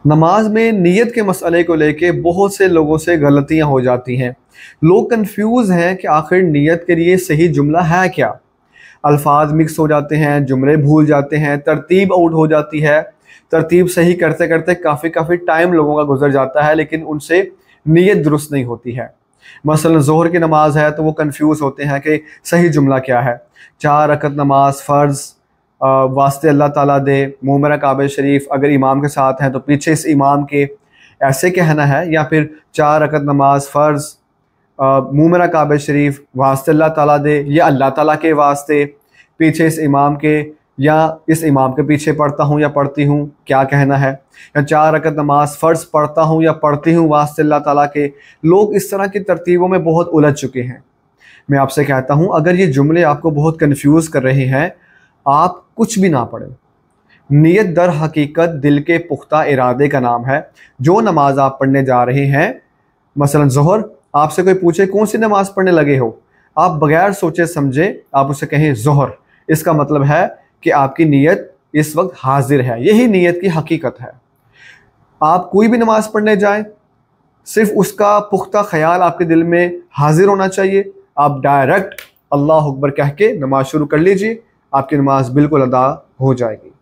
नमाज में नीयत के मसले को लेके बहुत से लोगों से गलतियां हो जाती हैं। लोग कंफ्यूज हैं कि आखिर नीयत के लिए सही जुमला है क्या। अल्फाज मिक्स हो जाते हैं, जुमले भूल जाते हैं, तरतीब आउट हो जाती है। तरतीब सही करते करते काफ़ी काफ़ी टाइम लोगों का गुजर जाता है, लेकिन उनसे नीयत दुरुस्त नहीं होती है। मसलन ज़ोहर की नमाज है तो वो कंफ्यूज होते हैं कि सही जुमला क्या है। 4 रकत नमाज फ़र्ज़, वास्ते अल्लाह ताला दे, मुँह मेरा काबे शरीफ, अगर इमाम के साथ हैं तो पीछे इस इमाम के, ऐसे कहना है। या फिर 4 रकत नमाज फ़र्ज़, मुँह मेरा काबे शरीफ, वास्ते अल्लाह ताला दे, या अल्लाह ताला के वास्ते, पीछे इस इमाम के, या इस इमाम के पीछे पढ़ता हूँ या पढ़ती हूँ, क्या कहना है। या 4 रकत नमाज फ़र्ज़ पढ़ता हूँ या पढ़ती हूँ वास्ते अल्लाह ताला के। लोग इस तरह की तरतीबों में बहुत उलझ चुके हैं। मैं आपसे कहता हूँ, अगर ये जुमले आपको बहुत कंफ्यूज कर रहे हैं, आप कुछ भी ना पढ़ें। नियत दर हकीकत दिल के पुख्ता इरादे का नाम है। जो नमाज आप पढ़ने जा रहे हैं, मसलन ज़ोहर, आपसे कोई पूछे कौन सी नमाज पढ़ने लगे हो, आप बगैर सोचे समझे आप उसे कहें ज़ोहर। इसका मतलब है कि आपकी नीयत इस वक्त हाजिर है। यही नीयत की हकीकत है। आप कोई भी नमाज पढ़ने जाएं, सिर्फ उसका पुख्ता ख्याल आपके दिल में हाजिर होना चाहिए। आप डायरेक्ट अल्लाह अकबर कह के नमाज शुरू कर लीजिए, आपकी नमाज बिल्कुल अदा हो जाएगी।